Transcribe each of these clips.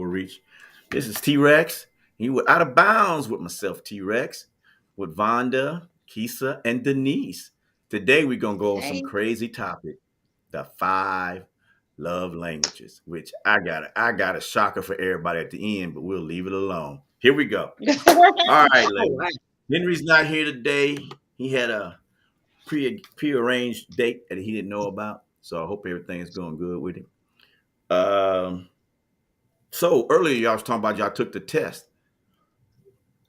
will reach. This is T Rex. You were out of bounds with myself, T Rex, with Vonda, Kisa, and Denise. Today we're gonna go on some Hey. crazy topic: the five love languages. Which I got a shocker for everybody at the end, but we'll leave it alone. Here we go. All right, All ladies. right. Henry's not here today. He had a prearranged date that he didn't know about. So I hope everything is going good with him. Um, so earlier y'all was talking about y'all took the test.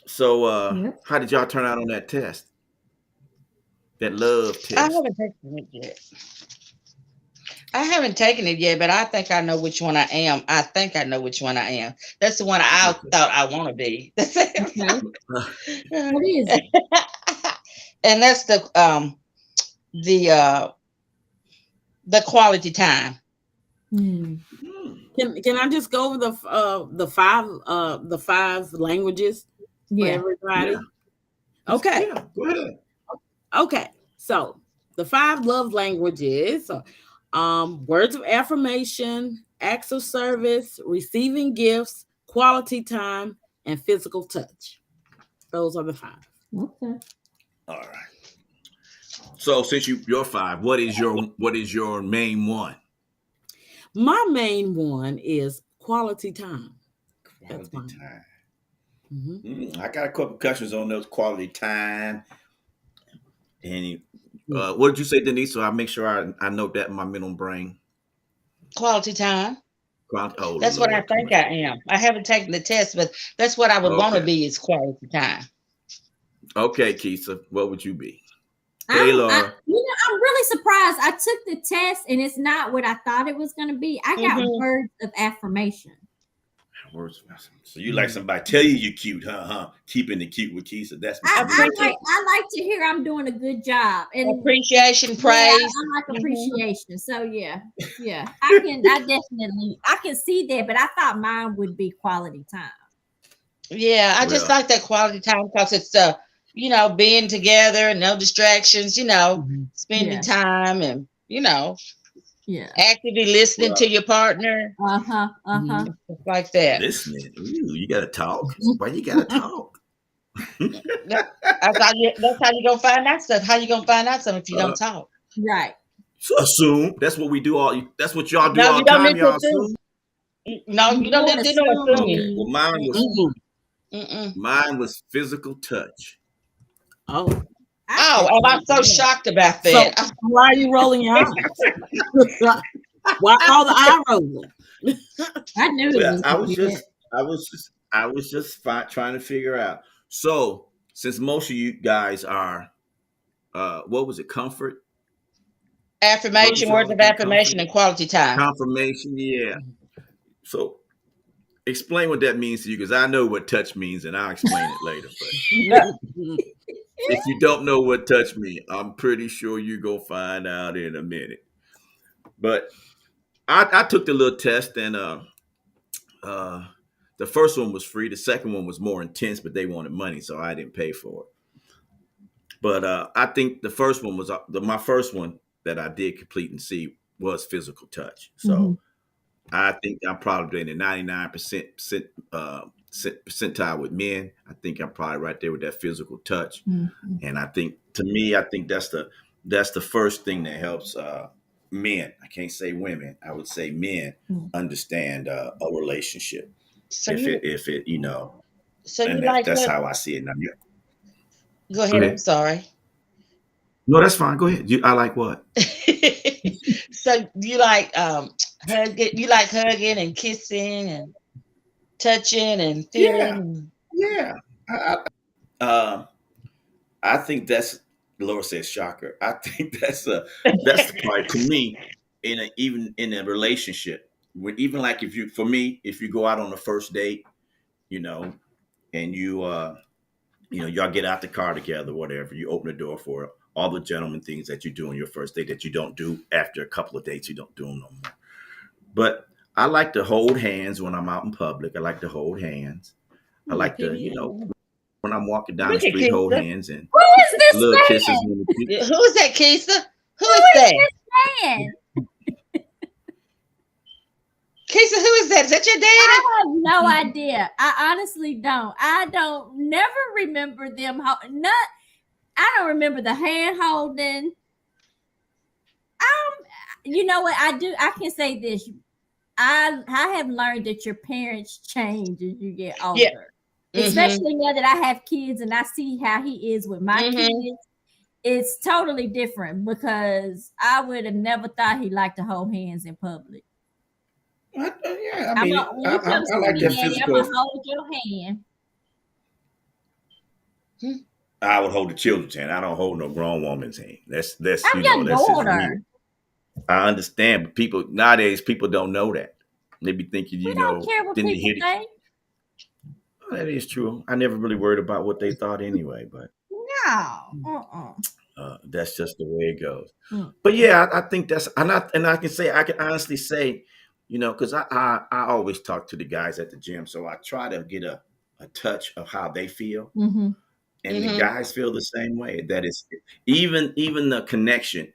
So Yep. how did y'all turn out on that test? That love I test. haven't taken it yet. I haven't taken it yet, but I think I know which one I am. I think I know which one I am. That's the one I Okay. thought I want to be. Okay. And What is it? that's the uh the quality time. Hmm. Hmm. Can I just go over the five languages for Yeah. Yeah. everybody? Okay. Yeah. Go ahead. Okay. So the five love languages are words of affirmation, acts of service, receiving gifts, quality time, and physical touch. Those are the five. Okay. All right. So since you're five, what is your main one? My main one is quality time. That's Quality mine. time. Mhm. I got a couple questions on those quality time. And Yeah. what did you say, Denise? So I make sure I note that in my mental brain. Quality time. Oh That's what I Lord, come think on. I am. I haven't taken the test, but that's what I would want to Okay. be is quality time. Okay, Keisha, what would you be? Hey, I'm, I, Laura. I'm really surprised. I took the test and it's not what I thought it was going to be. I got Hmm. words of affirmation. So you like somebody tell you you're cute, huh? Keeping it cute with Keisha. That's what I, you really I think. like I like to hear I'm doing a good job, and Appreciation, yeah, praise. I like Hmm. appreciation. So yeah, I see that, but I thought mine would be quality time. Yeah, I just Well, like that quality time because it's being together, no distractions, Mhm. spending Yeah, time and yeah. actively listening to well, your partner, Mhm. stuff like that. listening. Ooh, you gotta talk. Mhm. Why you gotta talk? That- That's how you gonna find out stuff. How you gonna find out something if you don't uh, talk? Right. so assume that's what we do all. That's what y'all do No, all you the don't time. need to Y'all assume. assume. No, You you don't don't need to do no Okay. assuming. assume. Well, mine was Mhm. Mm-mm. mine was physical touch. Oh, I Oh, could and I'm take so that. shocked about so that. why are you rolling your eyes? Why all the eye rolling? I knew it Well, was I gonna was be that. just, I was just trying to figure out. So, since most of you guys are, what was it, comfort? What was Affirmation, y'all words of again? Comfort, affirmation, and quality time. confirmation. Yeah. So, explain what that means to you, because I know what touch means, and I'll explain it later. But if you don't know what touch means, I'm pretty sure you're gonna find out in a minute. But I took the little test, and uh, the first one was free. The second one was more intense, but they wanted money, so I didn't pay for it. But I think the first one was my first one that I did complete and see was physical touch. Mhm. So I think I'm probably in the 99% percentile with men. I think I'm probably right there with that physical touch. Mhm. And I think to me, I think that's the first thing that helps men. I can't say women. I would say men Mhm. understand a relationship. So If you, it, so you and like that's hug? how I see it now. Yeah. Go Go ahead. I'm ahead. sorry. No, that's fine. Go ahead. I like what? So you like hugging? You like hugging and kissing and touching and Yeah, feeling? yeah. Um, I think that's Laura says shocker. I think that's the part to me even in a relationship. Even like if you for me, if you go out on a first date, you know, and y'all get out the car together, whatever, you open the door for all the gentleman things that you do on your first date that you don't do after a couple of dates, you don't do them no more. But I like to hold hands when I'm out in public. I like to hold hands. I like to, PDA. when I'm walking down the Look at street, hold Keisha. hands and Who is this little kisses man? on the cheek. Who is that, Keisha? Who Who is is that? this man? Keisha, who is that? Is that your daddy? I have no idea. I honestly don't. I don't never remember them. I don't remember the hand holding. You know what I do? I can say this. I have learned that your parents change as you get older. Yeah. Especially now that I have kids and I see how he is with my kids. It's totally different because I would have never thought he liked to hold hands in public. Yeah, I mean, when it comes I to like me, that Daddy, I'm physical. gonna hold your hand. I would hold the children's hand. I don't hold no grown woman's hand. That's I'm you know your that's just me. daughter. I understand, but people nowadays people don't know that. They be thinking, We don't care what didn't people hit it. say. That is true. I never really worried about what they thought anyway, but No. that's just the way it goes. Mm. But yeah, I think that's and I can honestly say, because I always talk to the guys at the gym, so I try to get a touch of how they feel. Mm-hmm. And the guys feel the same way. That is, even the connection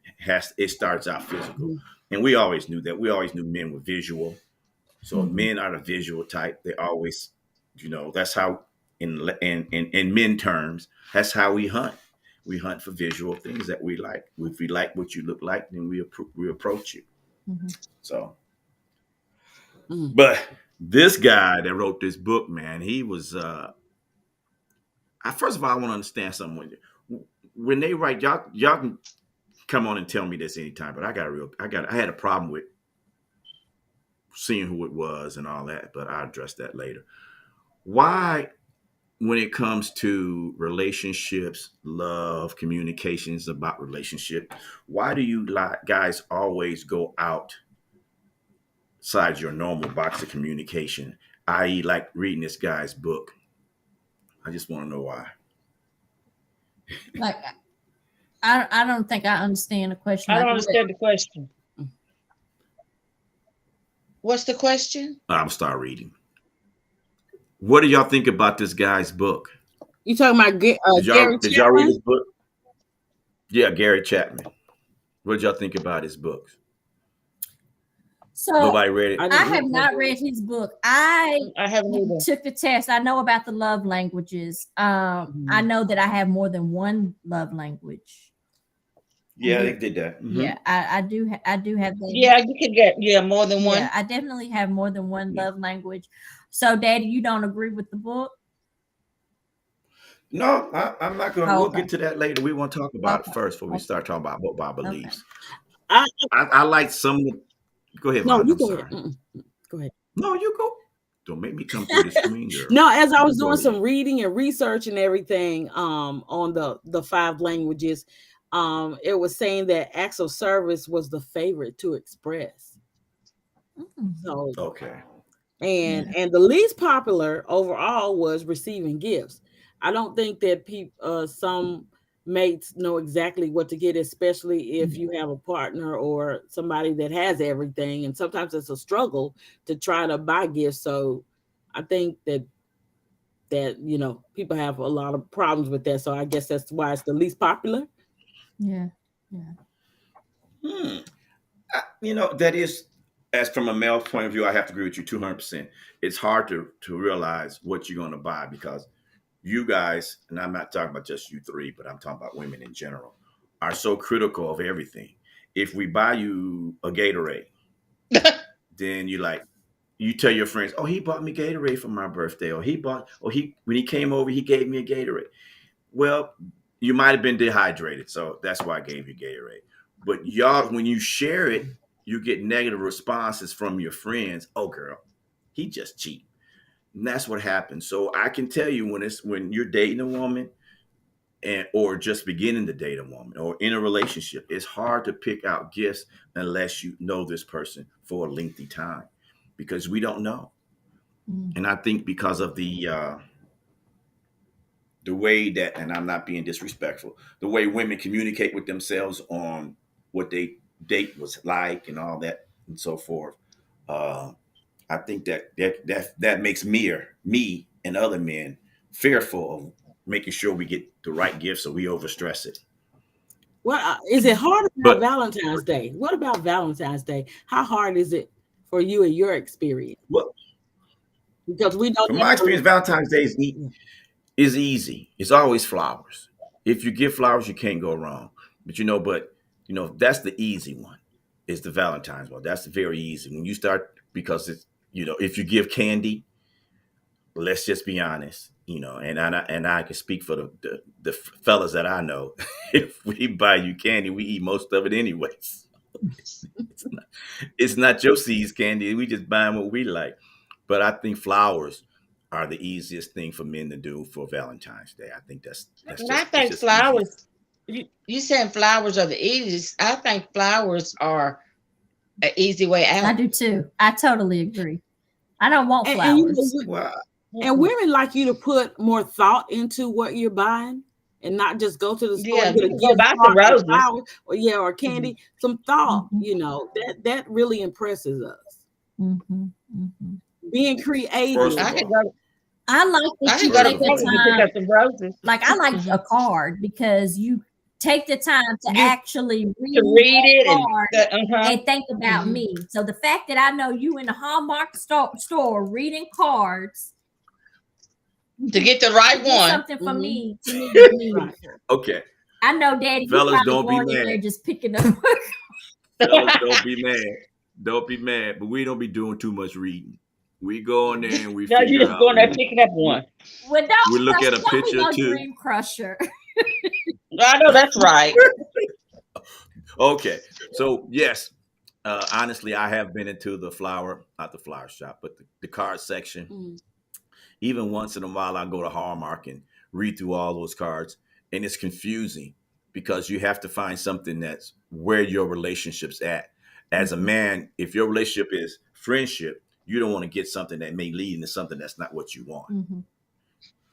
starts out physical, and we always knew that. We always knew men were visual, so men are the visual type. They always, that's how in men terms, that's how we hunt. We hunt for visual things that we like. If we like what you look like, then we approach you. Mm-hmm. So, but this guy that wrote this book, man, he was. First of all, I want to understand something. When they write, y'all can come on and tell me this anytime. But I had a problem with seeing who it was and all that. But I'll address that later. Why, when it comes to relationships, love, communications about relationship, why do you guys always go outside your normal box of communication, i.e., like reading this guy's book? I just want to know why. Like, I don't think I understand the question. I don't understand the question. What's the question? I'm start reading. What do y'all think about this guy's book? You talking about Gary did y'all read his book? Yeah, Gary Chapman. What did y'all think about his books? So nobody read it. I have not read his book. I haven't either. Took a test. I know about the love languages. I know that I have more than one love language. Yeah, they did that. Mm-hmm. Yeah, I do have that. Yeah, you can get more than one. Yeah, I definitely have more than one love language. So, Daddy, you don't agree with the book? No, I'm not going to. We'll get to that later. We want to talk about it first before we start talking about what Bob believes. I like some. Go ahead. No, Mom, you go ahead. Go ahead. No, you go. Don't make me come through the screen, girl. No, as I was doing some reading and research and everything on the 5 languages, it was saying that acts of service was the favorite to express. So okay. And the least popular overall was receiving gifts. I don't think that some mates know exactly what to get, especially if you have a partner or somebody that has everything. And sometimes it's a struggle to try to buy gifts. So I think that people have a lot of problems with that. So I guess that's why it's the least popular. Yeah. That is, as from a male point of view, I have to agree with you 200%. It's hard to realize what you're going to buy because you guys, and I'm not talking about just you three, but I'm talking about women in general, are so critical of everything. If we buy you a Gatorade, then you tell your friends, oh, he bought me Gatorade for my birthday, or when he came over, he gave me a Gatorade. Well, you might have been dehydrated, so that's why I gave you Gatorade. But y'all, when you share it, you get negative responses from your friends. Oh, girl, he just cheap. And that's what happens. So I can tell you when you're dating a woman or just beginning to date a woman or in a relationship, it's hard to pick out gifts unless you know this person for a lengthy time because we don't know. And I think because of the way that, and I'm not being disrespectful, the way women communicate with themselves on what they date was like and all that and so forth. I think that makes me and other men fearful of making sure we get the right gift, so we overstress it. Well, is it hard about Valentine's Day? What about Valentine's Day? How hard is it for you and your experience? Well, Because we know from my experience, Valentine's Day is easy. It's always flowers. If you give flowers, you can't go wrong. But that's the easy one. Is the Valentine's one. That's very easy. When you start, because it's if you give candy, let's just be honest, and I can speak for the fellas that I know. If we buy you candy, we eat most of it anyways. It's not your seeds candy. We just buying what we like. But I think flowers are the easiest thing for men to do for Valentine's Day. I think that's And just I it's think just flowers. You saying flowers are the easiest? I think flowers are an easy way I out. do too. I totally agree. I don't want and flowers. well, and women like you to put more thought into what you're buying and not just go to the store Yeah, and get you a can go gift buy some card or roses. flowers or candy. Some thought, Mhm. that really impresses us. Mhm, mhm. Being creative. First I of could all, go. I like I that could you go to take First of the all. Kroger and pick time. up some roses Like I like Mhm. a card because you take the time to You actually to read read that it and card and think about Mhm. me. So the fact that I know you in the Hallmark store reading cards to get the to right get one. something for Mhm. me to me is Right. meaningful. okay, I know, Daddy, you fellas, probably don't be going in there mad. just picking up. Fellas, don't be mad. Don't be mad. But we don't be doing too much reading. We go in there and we No, you figure just going out. there picking up one. Well, We look at a don't be picture or no two. dream crusher. I know that's right. Okay, so yes, honestly, I have been into not the flower shop, but the card section. Mm. Even once in a while, I go to Hallmark and read through all those cards, and it's confusing because you have to find something that's where your relationship's at. As a man, if your relationship is friendship, you don't want to get something that may lead into something that's not what you want. Mhm.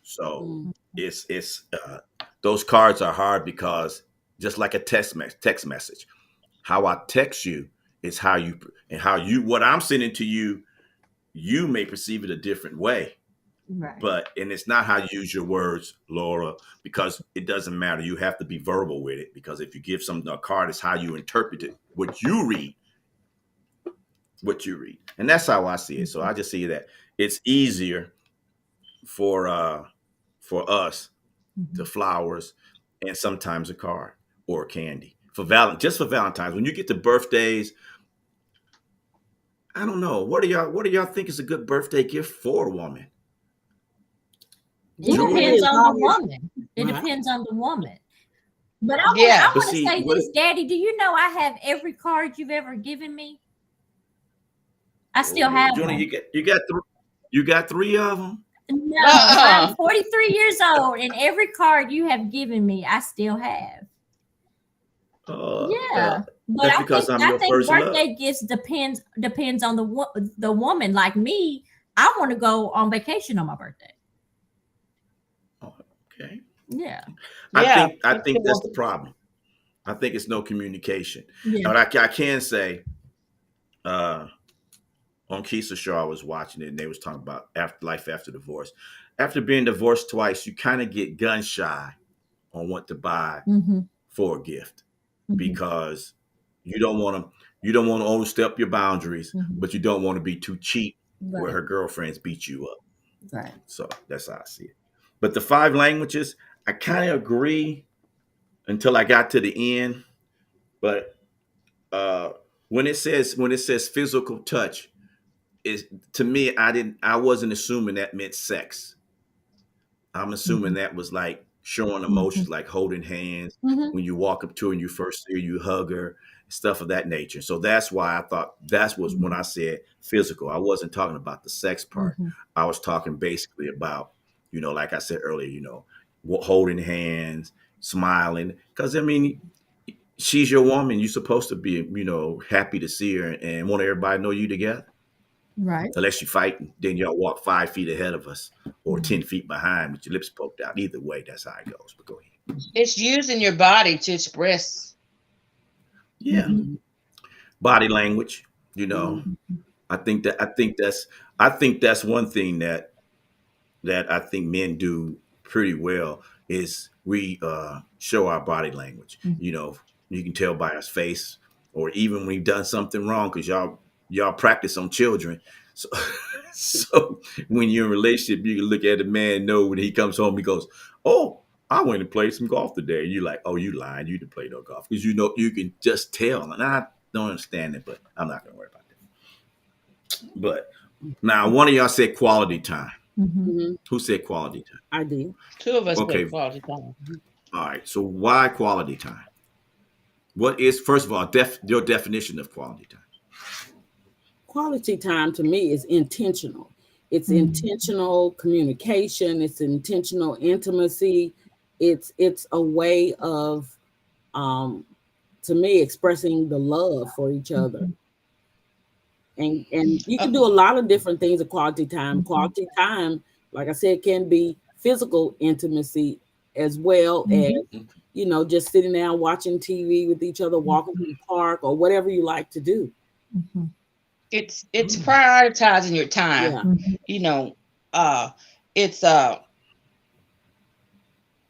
So Mm. it's those cards are hard because just like a text message, how I text you is how you what I'm sending to you, you may perceive it a different way. Right. And it's not how you use your words, Laura, because it doesn't matter. You have to be verbal with it because if you give something a card, it's how you interpret it, what you read, and that's how I see it. So I just see that it's easier for us the Mhm. flowers and sometimes a card or candy just for Valentine's. When you get to birthdays, I don't know. What do y'all think is a good birthday gift for a woman? It Joy depends is on the always- woman. It Right. depends on the woman. But Yeah. But want to see, say what this, Daddy. Do you know I have every card you've ever given me? I still have Johnny, them. you got three of them. No, Uh-uh. I'm 43 years old, and every card you have given me, I still have. Yeah, but That's because I'm I your think first love. birthday gifts depends on the woman. Like me, I want to go on vacation on my birthday. Okay. Yeah, Yeah. I think that's the problem. I think it's no communication. yeah. But I can say, on Keisha Shaw, I was watching it, and they was talking about life after divorce. After being divorced twice, you kind of get gun shy on what to buy Mm-hmm. for a gift Mm-hmm. because you don't want to overstep your boundaries, Mhm. but you don't want to be too cheap where Right. her girlfriends beat you up. Right. So that's how I see it. But the five languages, I kind of agree until I got to the end. But when it says physical touch, is to me, I wasn't assuming that meant sex. I'm assuming Mm-hmm. that was like showing emotions, like holding hands. Mm-hmm. When you walk up to her and you first see her, you hug her, stuff of that nature. So that's why I thought that was when I said physical. I wasn't talking about the sex part. Mm-hmm. I was talking basically about, like I said earlier, holding hands, smiling. Because, I mean, she's your woman. You're supposed to be, happy to see her and want everybody to know you together. Right. Unless you're fighting, then y'all walk 5 feet ahead of us or 10 feet behind with your lips poked out. Either way, that's how it goes. But go ahead. It's using your body to express. Yeah. Mm-hmm. Body language, Mhm. I think that's one thing that I think men do pretty well is we show our body language. Mhm. You can tell by his face or even when we've done something wrong because y'all y'all practice on children. So, so when you're in a relationship, you can look at the man, know when he comes home, he goes, "Oh, I went to play some golf today." And you're like, "Oh, you lying. You didn't play no golf." Because you know, you can just tell. And I don't understand it, but I'm not going to worry about that. But now, one of y'all said quality time. Mhm. Who said quality time? I did. 2 of us Okay. okay. Quality time. All right. So why quality time? What is, first of all, your definition of quality time? Quality time to me is intentional. It's Mhm. intentional communication. It's intentional intimacy. It's a way of, to me, expressing the love for each other. And you can do a lot of different things at quality time. Quality time, like I said, can be physical intimacy as well as, you know, just sitting down watching TV with each other, walking to the park, or whatever you like to do. Mhm. It's prioritizing your time. Yeah. Mhm. You know, it's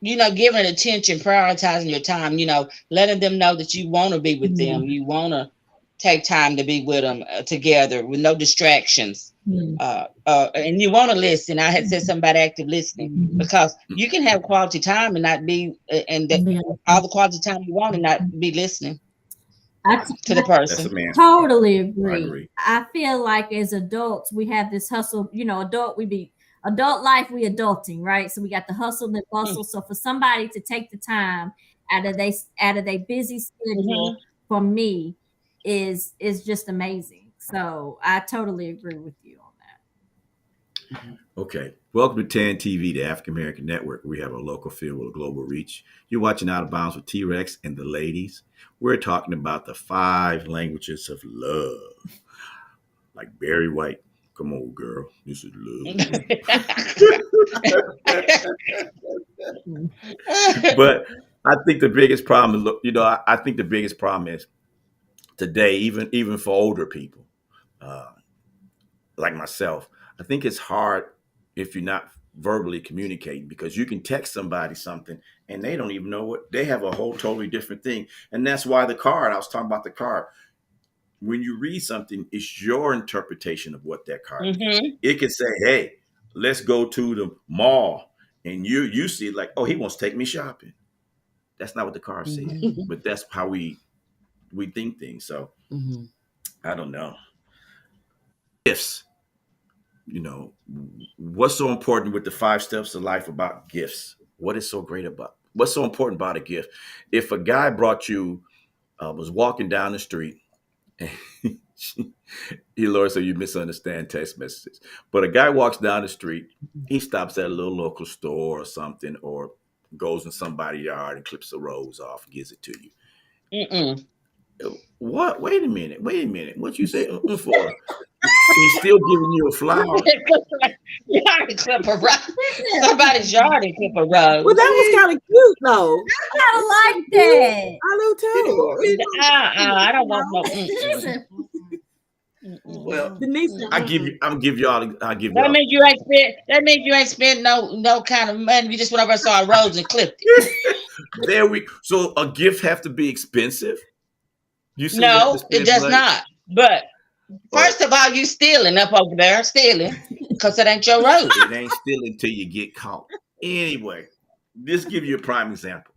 you know, giving attention, prioritizing your time, you know, letting them know that you want to be with them. You want to take time to be with them together with no distractions. Yeah. And you want to listen. I had said something about active listening because you can have quality time and not be, all the quality time you want and not be listening to the That's a person. man. Totally I agree. agree. I feel like as adults, we have this hustle, you know, adult life, we adulting, right? So we got the hustle, the bustle. So for somebody to take the time out of their busy schedule for me is just amazing. So I totally agree with you on that. Okay. Welcome to TAN TV, the African American Network. We have a local feel with a global reach. You're watching Out of Bounds with T-Rex and the ladies. We're talking about the 5 languages of love. Like Barry White. Come on, girl. This is love. But I think the biggest problem, you know, I think the biggest problem is today, even for older people, like myself, I think it's hard if you're not verbally communicating because you can text somebody something and they don't even know what they have a whole totally different thing. And that's why the card, I was talking about the card. When you read something, it's your interpretation of what that card means. It can say, "Hey, let's go to the mall." And you see it like, "Oh, he wants to take me shopping." That's not what the card says. But that's how we think things. So I don't know. Gifts. You know, what's so important with the 5 steps of life about gifts? What is so great about what's so important about a gift? If a guy brought you, was walking down the street, and Lord, so you misunderstand text messages. But a guy walks down the street, he stops at a little local store or something, or goes in somebody's yard and clips a rose off, gives it to you. What? Wait a minute. What you say for? He's still giving you a flower. Yard clip a rose. Somebody's yard and clip a rose. Well, that was kind of cute, though. I like that. I do too. I don't want no. Well, Denise, I'll give y'all. That means you ain't spent. That means you ain't spent no kind of money. You just went over and saw a rose and clipped it. There we. So a gift have to be expensive. You see no, it does not. But first of all, you stealing up over there, stealing, because it ain't your rose. It ain't stealing till you get caught. Anyway, this give you a prime example.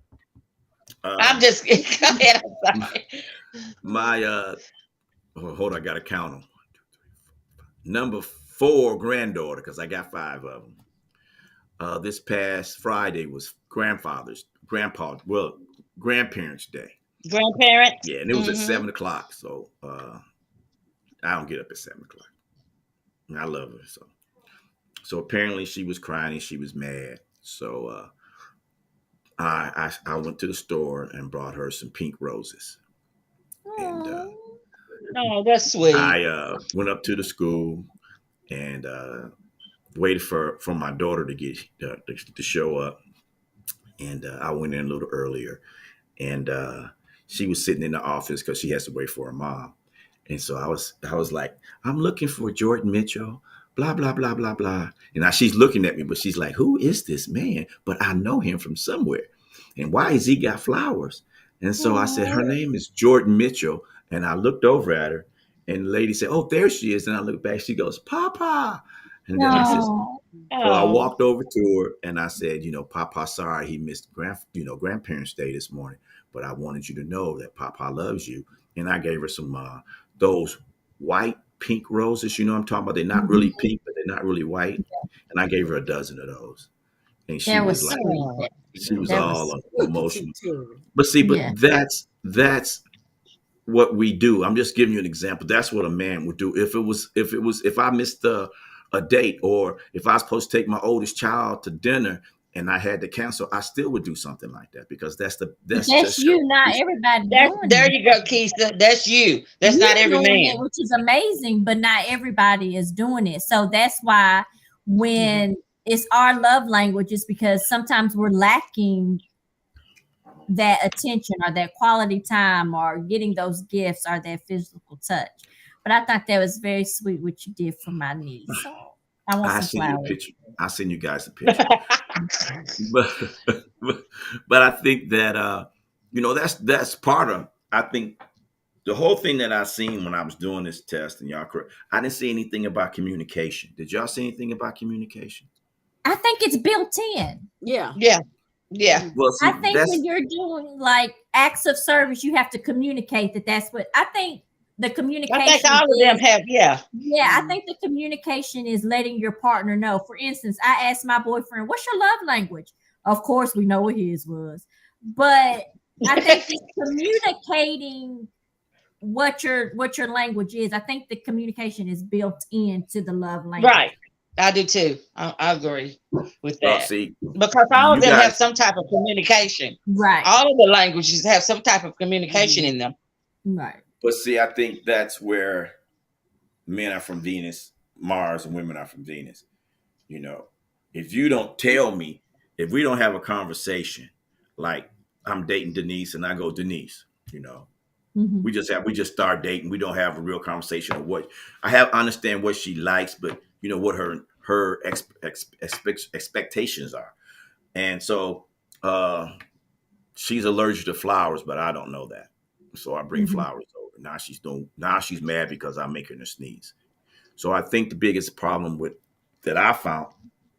I'm just go ahead. I'm sorry. My hold on, I gotta count them. Number 4 granddaughter, because I got 5 of them. This past Friday was grandparents' day. Grandparents? Yeah, and it was at 7:00. So I don't get up at 7:00. And I love her. So apparently she was crying and she was mad. So I went to the store and brought her some pink roses. And oh, that's sweet. I went up to the school and waited for my daughter to get to show up. And I went in a little earlier, and she was sitting in the office because she has to wait for her mom. And so I was like, "I'm looking for Jordan Mitchell, blah, blah, blah, blah, blah." And now she's looking at me, but she's like, "Who is this man? But I know him from somewhere. And why has he got flowers?" And so I said, "Her name is Jordan Mitchell." And I looked over at her And the lady said, "Oh, there she is." And I look back, she goes, "Papa." And then I said, No. so I walked over to her and I said, "Papa, sorry he missed grandparents' day this morning, but I wanted you to know that Papa loves you." And I gave her some those white pink roses. You know what I'm talking about? They're not really pink, but they're not really white. And I gave her a dozen of those. And she That was was like, sweet. she was That all was Look at you, emotional. Terry. But see, Yeah. that's what we do. I'm just giving you an example. That's what a man would do. If I missed a date, or if I was supposed to take my oldest child to dinner and I had to cancel, I still would do something like that, because that's just you, not everybody doing There it. you go, Keisha. That's you. That's not You're every doing man. it, which is amazing, but not everybody is doing it. So that's why when it's our love languages, because sometimes we're lacking that attention or that quality time or getting those gifts or that physical touch. But I thought that was very sweet what you did for my niece. I want I some send you a flowers. picture. I send you guys a picture. but I think that that's part of. I think the whole thing that I seen when I was doing this test, and y'all correct, I didn't see anything about communication. Did y'all see anything about communication? I think it's built in. Yeah. Yeah. Yeah. Well, see, I think when you're doing like acts of service, you have to communicate that's what I think the communication. I think all of them have, yeah. Yeah, I think the communication is letting your partner know. For instance, I asked my boyfriend, "What's your love language?" Of course, we know what his was, but I think it's communicating what your language is. I think the communication is built into the love language. Right. I do too. I agree with well, that. see, Because all of you them have guys, some type of communication. Right. All of the languages have some type of communication in them. Right. but see, I think that's where men are from Venus, Mars, and women are from Venus. If you don't tell me, if we don't have a conversation, like I'm dating Denise and I go, "Denise, Mhm. we just start dating. We don't have a real conversation of what understand what she likes, but what her expectations are." And so she's allergic to flowers, but I don't know that. So I bring flowers over. Now she's mad because I'm making her sneeze. So I think the biggest problem that I found,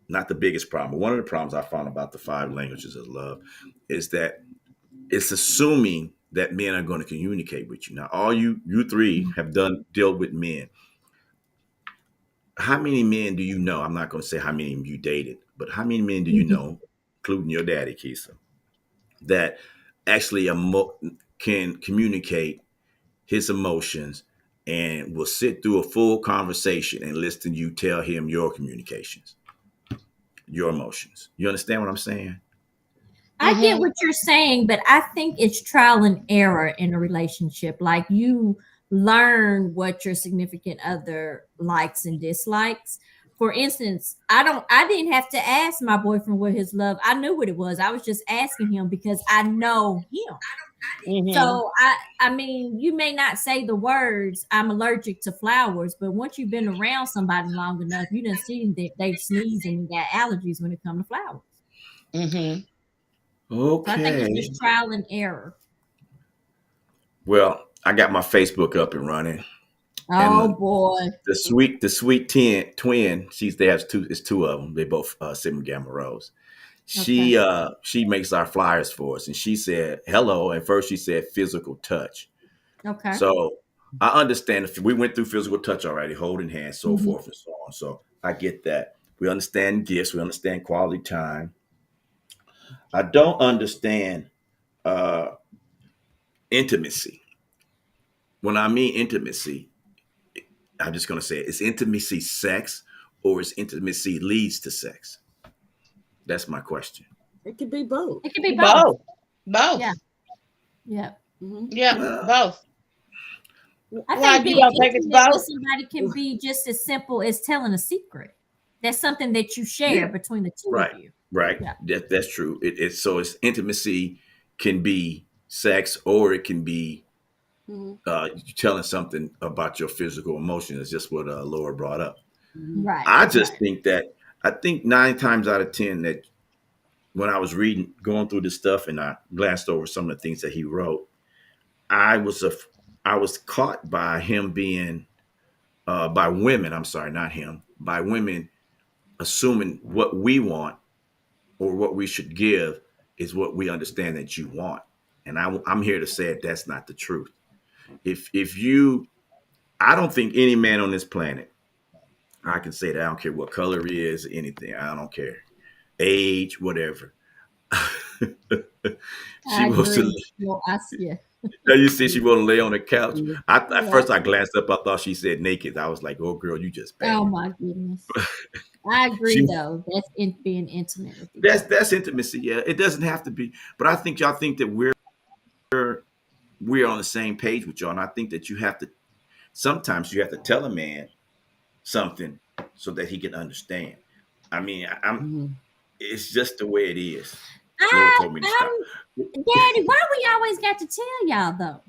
not the biggest problem, but one of the problems I found about the 5 languages of love is that it's assuming that men are going to communicate with you. Now, all you 3 have dealt with men. How many men do you know? I'm not going to say how many you dated, but how many men do you know, including your daddy, Keisha, that actually can communicate his emotions and will sit through a full conversation and listen to you tell him your communications, your emotions? You understand what I'm saying? I get what you're saying, but I think it's trial and error in a relationship. Like you learn what your significant other likes and dislikes. For instance, I didn't have to ask my boyfriend what his love. I knew what it was. I was just asking him because I know him. Mhm. So I mean, you may not say the words "I'm allergic to flowers," but once you've been around somebody long enough, you done see that they sneeze and got allergies when it comes to flowers. Mhm. So I think Okay. it's just trial and error. Well, I got my Facebook up and running. Oh boy. The sweet twin, it's 2 of them. They both Sigma Gamma Rose. She makes our flyers for us, and she said hello. And first she said physical touch. Okay. So I understand if we went through physical touch already, holding hands, so forth and so on. So I get that. We understand gifts. We understand quality time. I don't understand intimacy. When I mean intimacy, I'm just going to say it. Is intimacy sex, or is intimacy leads to sex? That's my question. It could be both. It could be both. Both. Yeah. Yeah. Yeah, Well, both. I Why think you being don't think it's intimate with both? somebody can be just as simple as telling a secret. That's something that you share between the two Right. of you. Right. Yeah. That's true. It's intimacy can be sex, or it can be telling something about your physical emotion. Is just what Laura brought up. Right. I just think that I think 9 times out of 10 that when I was going through this stuff, and I glanced over some of the things that he wrote, I I was caught by him being by women. I'm sorry, not him. By women assuming what we want or what we should give is what we understand that you want. And I'm here to say that that's not the truth. If you, I don't think any man on this planet, I can say that I don't care what color he is, anything. I don't care, age, whatever. She I wants to. agree. Well, yeah. You see, she want to lay on the couch. At Yeah. first, I glanced up. I thought she said naked. I was like, "Oh, girl, you just bad." Oh my goodness. I agree, She- though. That's being intimate with you. That's intimacy. Yeah, it doesn't have to be. But I think y'all think that we're on the same page with y'all, and I think that you have to. Sometimes you have to tell a man something so that he can understand. I mean, I'm. It's just the way it is. Lord told me to stop. Daddy, why we always got to tell y'all though?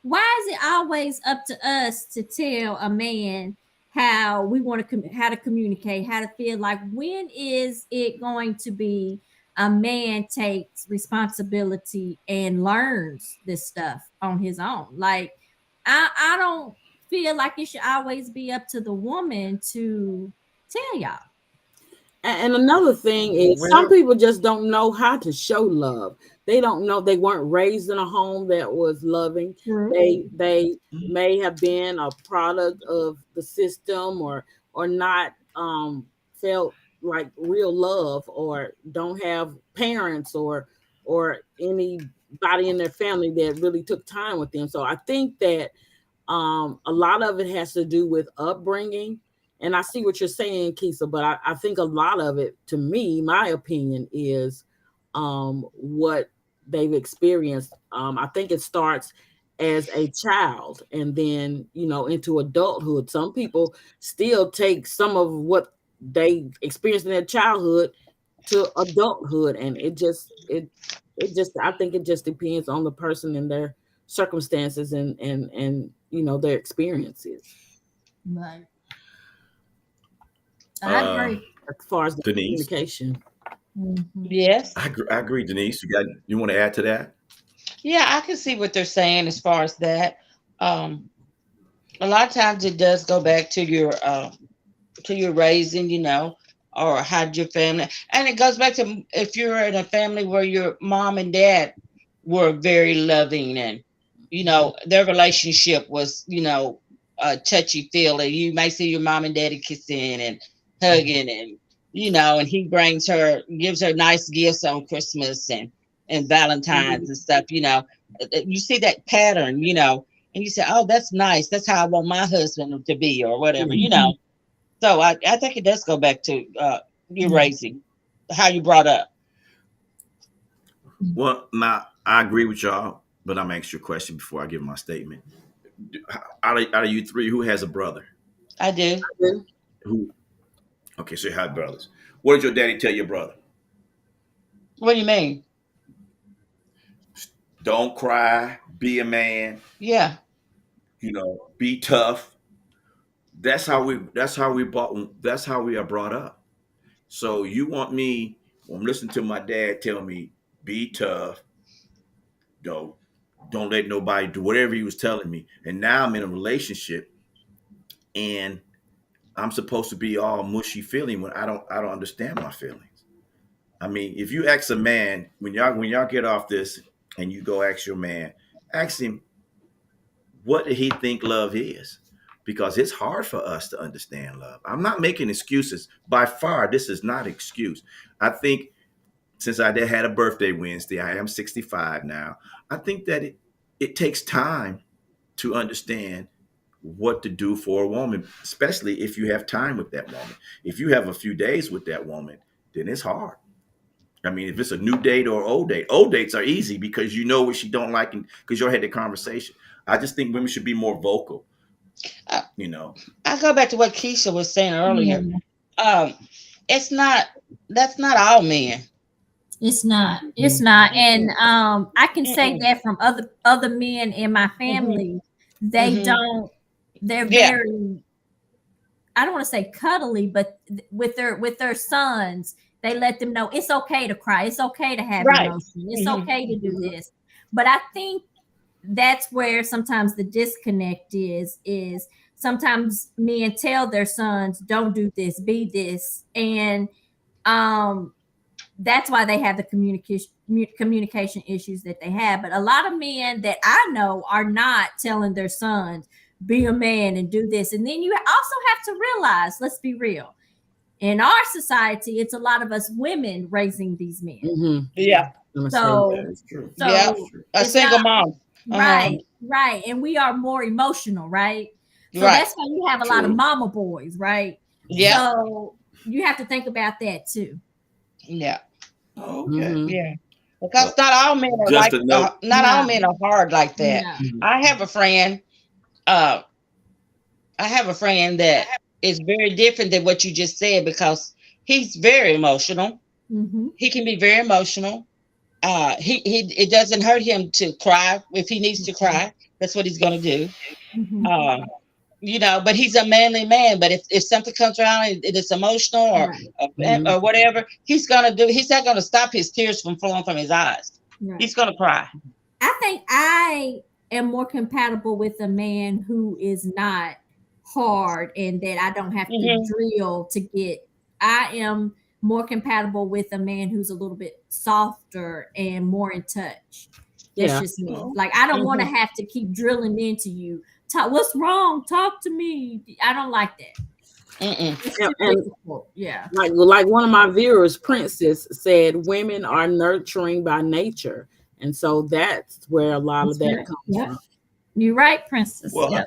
Why is it always up to us to tell a man how we want to how to communicate, how to feel? Like, when is it going to be a man takes responsibility and learns this stuff on his own? Like, I don't feel like it should always be up to the woman to tell y'all. And another thing is, some people just don't know how to show love. They don't know. They weren't raised in a home that was loving. True. They may have been a product of the system, or not felt like real love, or don't have parents or anybody in their family that really took time with them. So I think that a lot of it has to do with upbringing. And I see what you're saying, Keisha, but I think a lot of it, to me, my opinion, is what they've experienced. I think it starts as a child and then, into adulthood. Some people still take some of what they experienced in their childhood to adulthood. And it just, I think it just depends on the person and their circumstances and their experiences. Right. I agree. As far as the Denise. communication. Yes. I agree, Denise. You want to add to that? Yeah, I can see what they're saying as far as that. A lot of times it does go back to your raising, or how your family, and it goes back to if you're in a family where your mom and dad were very loving, and their relationship was touchy feely. You may see your mom and daddy kissing and hugging, and and he gives her nice gifts on Christmas and Valentine's and stuff. You see that pattern, and you say, oh, that's nice, that's how I want my husband to be, or whatever. So I think it does go back to your raising, how you brought up. Well, now I agree with y'all, but I'm asking you a question before I give my statement. Out of you three, who has a brother? I do. Who? Okay, so you have brothers. What did your daddy tell your brother? What do you mean? Don't cry. Be a man. Yeah. Be tough. That's how we are brought up. So you want me? I'm listening to my dad tell me, be tough. Don't let nobody do whatever he was telling me. And now I'm in a relationship, and I'm supposed to be all mushy feeling when I don't understand my feelings. I mean, if you ask a man, when y'all get off this and you go ask your man, ask him, what did he think love is? Because it's hard for us to understand love. I'm not making excuses. By far, this is not an excuse. I think since I had a birthday Wednesday, I am 65 now. I think that it takes time to understand what to do for a woman, especially if you have time with that woman. If you have a few days with that woman, then it's hard. I mean, if it's a new date or old dates are easy because you know what she don't like, and because you had the conversation. I just think women should be more vocal. I go back to what Keisha was saying earlier. That's not all men. It's not. And I can say that from other men in my family, they don't. They're very. I don't want to say cuddly, but with their sons, they let them know it's okay to cry. It's okay to have emotion. It's okay to do this. But I think that's where sometimes the disconnect is sometimes men tell their sons, don't do this, be this, and that's why they have the communication issues that they have. But a lot of men that I know are not telling their sons, be a man and do this. And then you also have to realize, let's be real, in our society, it's a lot of us women raising these men. Mhm. Yeah. So, That's true. so Yeah. A it's single not- mom. right. And we are more emotional, right? So Right. that's why you have a lot of True. mama boys, right? Yeah. So you have to think about that too. Yeah. Okay. Mhm. Yeah. Because not all men are Just like to note- not all No. men are hard like that. Yeah. I have a friend. I have a friend that is very different than what you just said because he's very emotional. Mhm. He can be very emotional. He it doesn't hurt him to cry if he needs to cry. That's what he's going to do. Mhm. You know, but he's a manly man. But if something comes around and it's emotional or Right. or whatever, he's going to do. He's not going to stop his tears from flowing from his eyes. Right. He's going to cry. I think I am more compatible with a man who is not hard and that I don't have to Mhm. drill to get. I am more compatible with a man who's a little bit softer and more in touch. That's Yeah. just me. Like I don't want to have to keep drilling into you. What's wrong? Talk to me. I don't like that. Mm-mm. It's too And- difficult. Yeah. Like one of my viewers, Princess, said women are nurturing by nature. And so that's where a lot of that comes Yeah. from. You're right, Princess. Well, Yeah.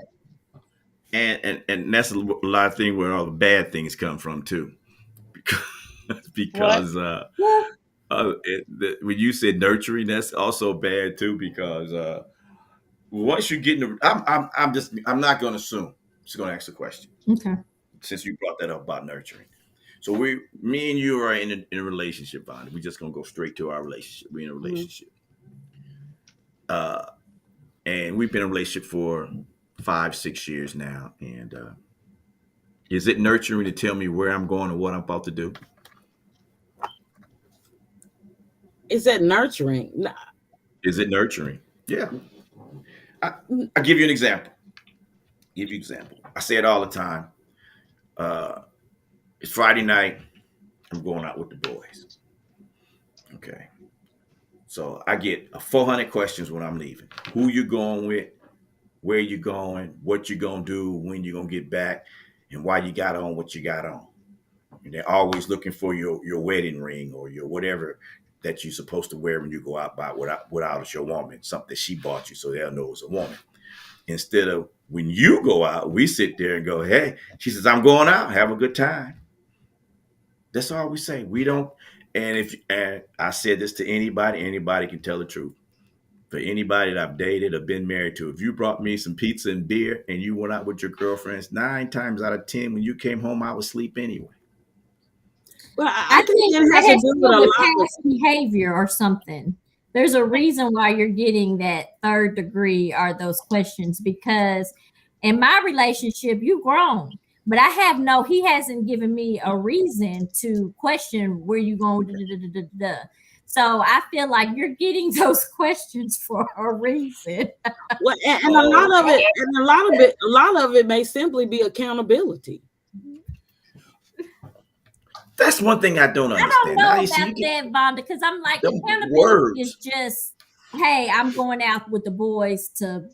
and that's a lot of things where all the bad things come from too, because when you said nurturing, that's also bad too. Because once you get in the, I'm not going to assume. I'm just going to ask a question Okay. since you brought that up about nurturing. So me and you are in a relationship, Bonnie. We're just going to go straight to our relationship. We're in a relationship, and we've been in a relationship for 5-6 years now, and is it nurturing to tell me where I'm going and what I'm about to do? Is that nurturing? No. Is it nurturing? Yeah. I'll give you an example. I say it all the time. It's Friday night. I'm going out with the boys. Okay. So I get 400 questions when I'm leaving. Who you going with? Where you going? What you gonna do? When you gonna get back? And why you got on what you got on? And they're always looking for your wedding ring or your whatever that you're supposed to wear when you go out without your woman, something she bought you so they'll know it's a woman. Instead of when you go out, we sit there and go, hey, she says, I'm going out, have a good time. That's all we say. We don't, and I said this to anybody can tell the truth. For anybody that I've dated or been married to, if you brought me some pizza and beer and you went out with your girlfriends, 9 times out of 10, when you came home, I would sleep anyway. Well, I think it has to do with a lot of past behavior or something. There's a reason why you're getting that third degree or those questions, because in my relationship, you grown, but he hasn't given me a reason to question where you going. So I feel like you're getting those questions for a reason. well, and a lot of it may simply be accountability. That's one thing I don't I understand. don't know Now, about you see, you get that, Vonda, because I'm like, them accountability words. is just, hey, I'm going out with the boys to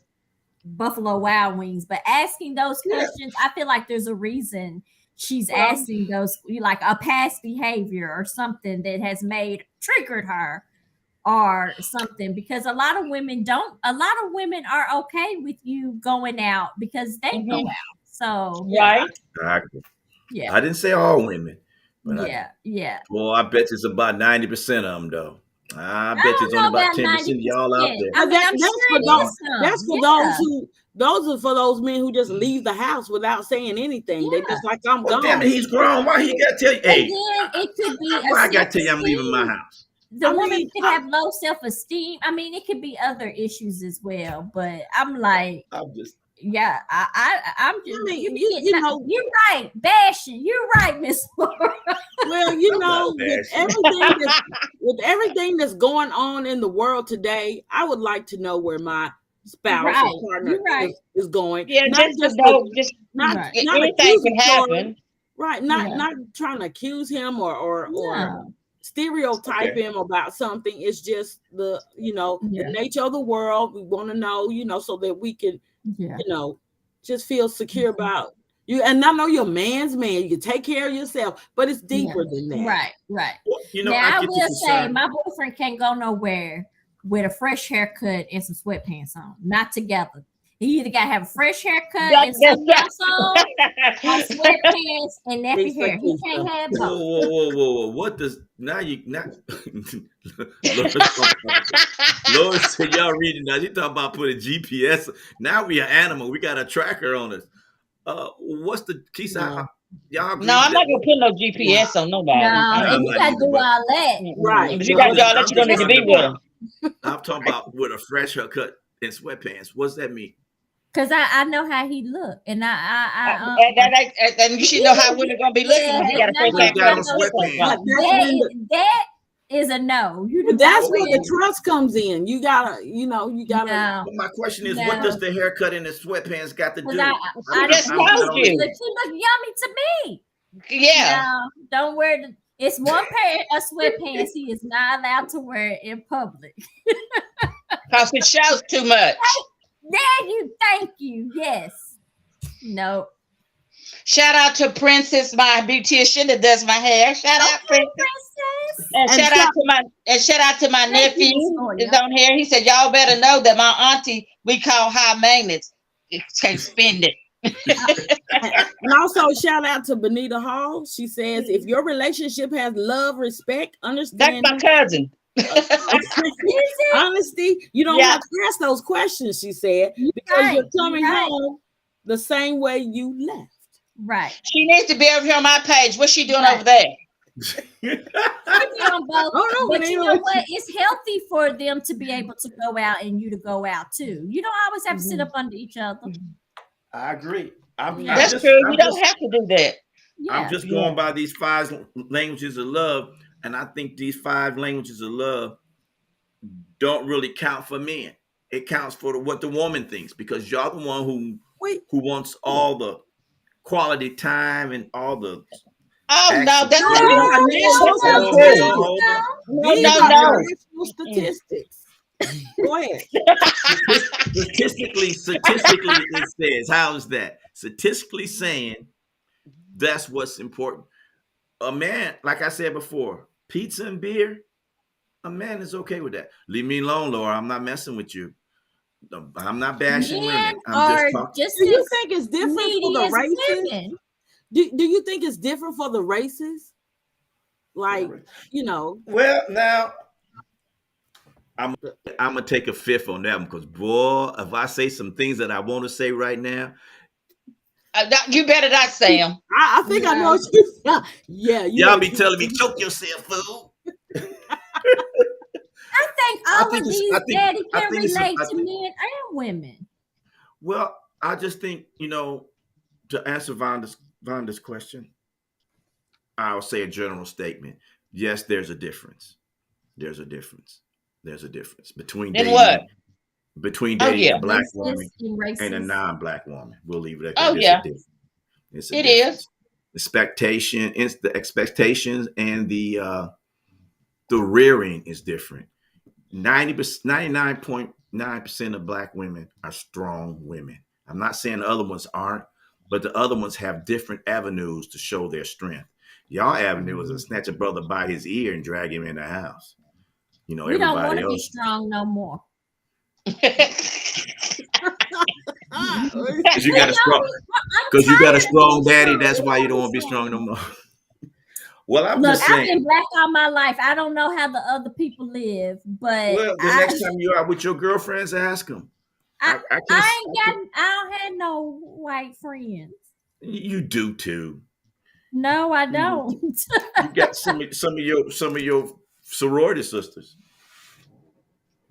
Buffalo Wild Wings. But asking those questions, I feel like there's a reason she's asking those, like a past behavior or something that has triggered her or something. Because a lot of women are okay with you going out because they go out. So Right. Exactly. yeah. I didn't say all women. But Yeah. Well, I bet it's about 90% of them, though. I bet don't there's only know about about 10% of y'all out 90%. there. I mean, I'm That's sure for it those. is some. That's for Yeah. those are for those men who just leave the house without saying anything. They just like, I'm Well, gone. damn it, he's grown. Why he got to tell you? And Hey, then it could be why I got to tell you I'm leaving my self-esteem. house? The I woman mean, could have low self-esteem. I mean, it could be other issues as well. But I'm like, I'm just. yeah, I'm just. I mean, you know, you're right, bashing. You're right, Miss Laura. Well, you I'm know, not with everything that's going on in the world today, I would like to know where my spouse Right. or partner You're right. is going. Yeah, Not just just to know, with- just not, Right. not anything can accusatory. happen. Right. Yeah. Not trying to accuse him or No. stereotype Okay. him about something. It's just the Yeah. the nature of the world. We want to know, so that we can, Yeah. just feel secure about you. And I know you're a man's man. You can take care of yourself, but it's deeper than that. Right. Right. Well, Now I I get the will say concern. my boyfriend can't go nowhere with a fresh haircut and some sweatpants on. Not together. He either gotta have a fresh haircut and something else on, or sweatpants and nappy Lisa hair. He Keisha. can't have Whoa, both. whoa, whoa, whoa! What does now you not? Lord said y'all reading now. You talking about putting GPS? Now we are animal. We got a tracker on us. What's the Keisha? No. Y'all agree No, I'm with not gonna put no GPS on nobody. No, I'm and you not gotta either, do but- all that. Right. But you got to I'm let you don't need to just be with wondering. them. I'm talking about with a fresh haircut and sweatpants. What's that mean? Cause I know how he look, and And you should know how women gonna be looking when you got a Yeah, fresh Well, he got on haircut. sweatpants. that is a no. You But that's where where the trust comes in. You gotta. no. But my question is, what No. does the haircut and the sweatpants got to do? Because I just I'm told not you. Look, he look yummy to me. Yeah. No, don't wear the. It's one pair of sweatpants he is not allowed to wear in public. Cause it shows too much. Thank you. Yes. No. Shout out to Princess, my beautician that does my hair. Shout out, Princess. Princess. And And shout out to my Thank you, nephew Latoya. that's on here. He said, y'all better know that my auntie we call high maintenance. You can't spend it. And also shout out to Benita Hall. She says, if your relationship has love, respect, That's understanding, my cousin. honesty, you don't Yeah. have to ask those questions, she said, You're because right, you're coming you're right. home the same way you left. Right. She needs to be over here on my page. What's she doing Right. over there? Could be on both, Oh, no, but but you know anyway. what? It's healthy for them to be able to go out and you to go out too. You don't always have to sit up under each other. I agree. That's true. You don't have to do that. Yeah. I'm just going by these 5 languages of love, and I think these 5 languages of love don't really count for men. It counts for what the woman thinks, because y'all the one who wants all the quality time and all the. Oh no, Excellent. that's No, not Hold true. on, hold on. No, These no, are no. national statistics. Go ahead. Statistically, it says, how is that? Statistically saying that's what's important. A man, like I said before, pizza and beer, a man is okay with that. Leave me alone, Laura. I'm not messing with you. I'm not bashing Men women. I'm are just talking. just Do you as think it's different for needy the as races? women. Do you think it's different for the races? Like, Well, now I'm gonna take a fifth on that one, because boy, if I say some things that I want to say right now, You better not say them. I think I know what you. Yeah, y'all be telling me choke yourself, fool. I think all of these daddy I can think it's relate to men and women. Well, I just think, to answer Vonda's question, I'll say a general statement. Yes, there's a difference. There's a difference between Then dating, what? a black woman Races. and a non-black woman. We'll leave it at Oh, that. yeah. It's a It difference. is. The expectations and the rearing is different. 99.9% of black women are strong women. I'm not saying the other ones aren't, but the other ones have different avenues to show their strength. Y'all avenue is to snatch a brother by his ear and drag him in the house. We don't want Everybody to be else. strong no more. Because you got a strong daddy. That's why you don't want to be strong no more. Well, I'm Look, just I've saying. been black all my life. I don't know how the other people live, but Well, the next time you're out with your girlfriends, ask them. I don't have no white friends. You do too. No, I don't. You got some of your sorority sisters.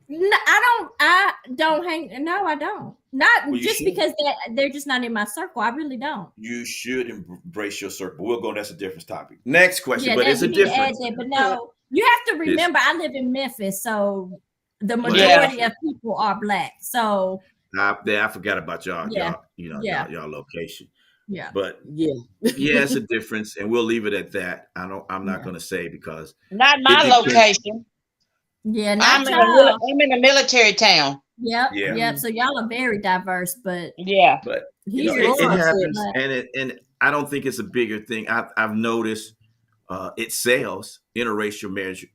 No, I don't hang. No, I don't. Not Well, just because they're just not in my circle. I really don't. You should embrace your circle. We'll go. That's a different topic. Next question, Yeah, but it's a difference. but no, you have to remember. I live in Memphis, so the Yeah. majority of people are Black. So I forgot about yeah, yeah, y'all location. yeah, But Yeah. yeah, it's a difference, and we'll leave it at that. I'm not yeah, going to say because Not it my depends. location. yeah. I'm Not in y'all. I'm in a military town. Yep, Yeah, yep. Mhm. So y'all are very diverse, but Yeah. but Miss here it Laura it's said, happens, Black. and I don't think it's a bigger thing. I've noticed it sells interracial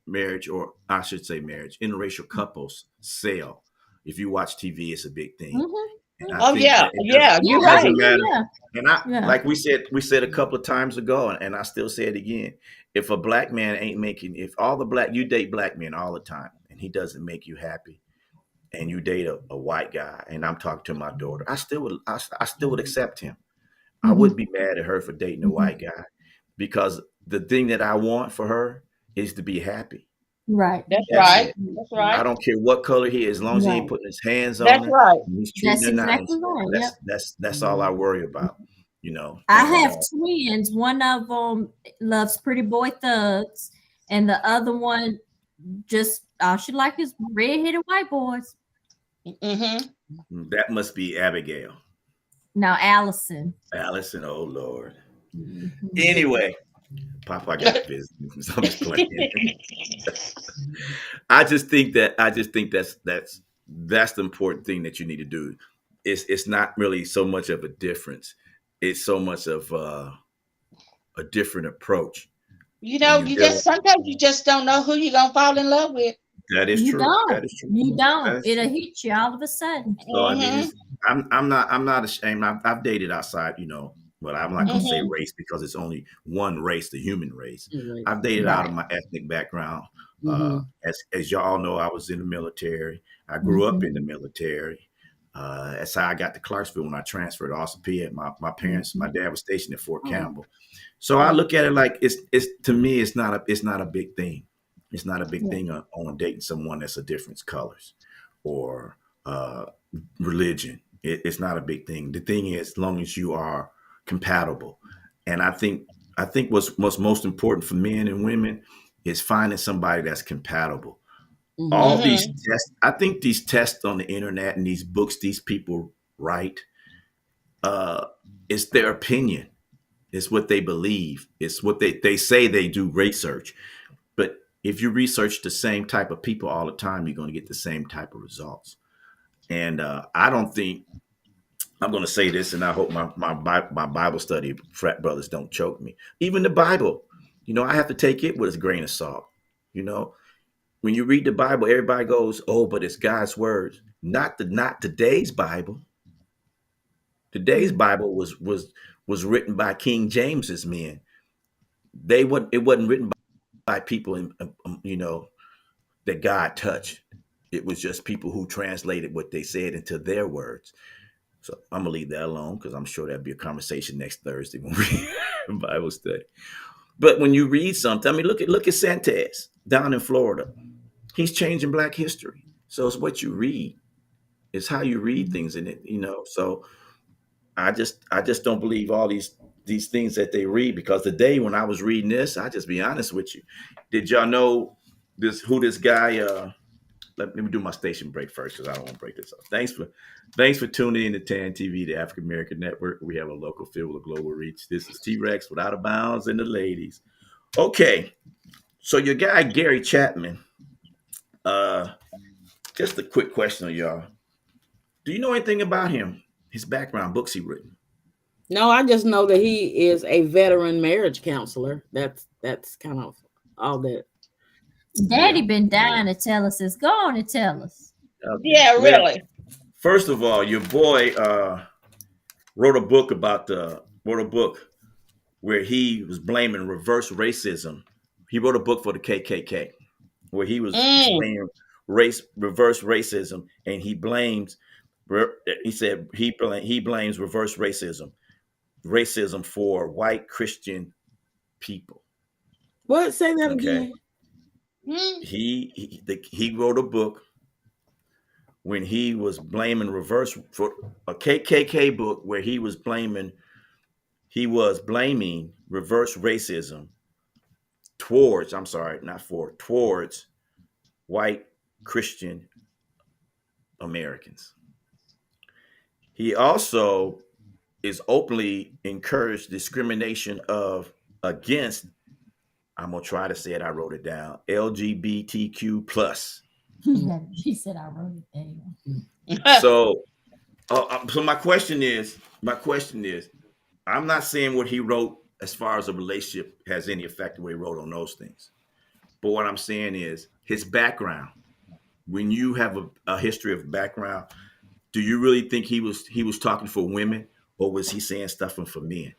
marriage, or I should say marriage, interracial couples sell. If you watch TV, it's a big thing, and I Oh think yeah. that Yeah. Yeah, You're it yeah, right. doesn't yeah, matter. yeah, And I yeah. like we said a couple of times ago, and I still say it again. If a black man ain't making, if all the black you date black men all the time, and he doesn't make you happy, and you date a white guy, and I'm talking to my daughter, I still would accept him. I Mhm, wouldn't be mad at her for dating a mhm. white guy because the thing that I want for her is to be happy. Right, That's That's right. it. That's I right. don't care what color he is, as long as he ain't right. putting his hands on That's her right. and he's treating That's her exactly nice. right. Yep. That's all I worry about, I And have twins. One of them loves Pretty Boy Thugs, and the other one just all she like is red-headed white boys. Mm-hmm. that must be Abigail. Now Allison. Allison, oh Lord. Mhm. Anyway, Papa, I got business. I'm just playing. I just think that's the important thing that you need to do. It's not really so much of a difference. It's so much of a different approach You when know, you you deal. just sometimes you just don't know who you're gonna fall in love with. That is You true. don't. That is true. You That don't. is It'll true. hit you all of a sudden. So I mean, Mm-hmm. I'm not ashamed. I've dated outside, but I'm not gonna Mhm. say Mm-hmm. race because it's only one race, the human race. right. I've dated out Right. of my ethnic background. Hmm. As y'all know, I was in the military. I grew up Mhm. in the military. That's how I got to Clarksville when I transferred to Ossipee. My parents, my Mhm. dad was stationed at Fort Oh. Campbell. So I look at it like it's to me, it's not a big thing. It's not a big Yeah. thing on dating someone that's a different colors or uh, religion. It's not a big thing. The thing is, as long as you are compatible, and I think what's most important for men and women is finding somebody that's compatible. Hmm. All these Mm-hmm. tests, I think these tests on the internet and these books these people write, uh, it's their opinion. It's what they believe. It's what they say they do research. But if you research the same type of people all the time, you're going to get the same type of results. And I don't think I'm going to say this, and I hope my Bible study frat brothers don't choke me. Even the Bible, I have to take it with a grain of salt. You know, when you read the Bible, everybody goes, "Oh, but it's God's words." Not today's Bible. Today's Mhm. Bible was written by King James's men. It wasn't written by people that God touched. It was just people who translated what they said into their words. So I'm gonna leave that alone because I'm sure that'll be a conversation next Thursday when we Bible study. But when you read something, I mean, look at Santos down in Florida. He's changing Black history. So it's what you read. It's how you read things in it. So I just don't believe all these things that they read because the day when I was reading this, I just be honest with you. Did y'all know this guy? Let me do my station break first because I don't want to break this up. Thanks for tuning in to TAN TV, the African American Network. We have a local feel with a global reach. This is T Rex with Out of Bounds and the ladies. Okay, so your guy Gary Chapman. Uh, just a quick question, y'all. Do you know anything about him? His background, books he written. No, I just know that he is a veteran marriage counselor. That's kind of all that. Daddy Yeah, been yeah. dying to tell us this. Go on and tell us. Okay. Yeah, Well, really. first of all, your boy wrote a book where he was blaming reverse racism. He wrote a book for the KKK where he was Mm. explaining reverse racism, and he said he blames reverse racism for white Christian people. What? Say that Okay, again. Mm. he wrote a book when he was blaming reverse for a KKK book where he was blaming reverse racism towards, I'm sorry, not for, towards white Christian Americans. He also is openly encouraged discrimination of against, I'm gonna try to say it, I wrote it down, LGBTQ plus. She said I wrote it down. So so my question is, I'm not saying what he wrote as far as a relationship has any effect the way he wrote on those things. But what I'm saying is his background. When you have a history of background, do you really think he was talking for women, or was he saying stuff for men?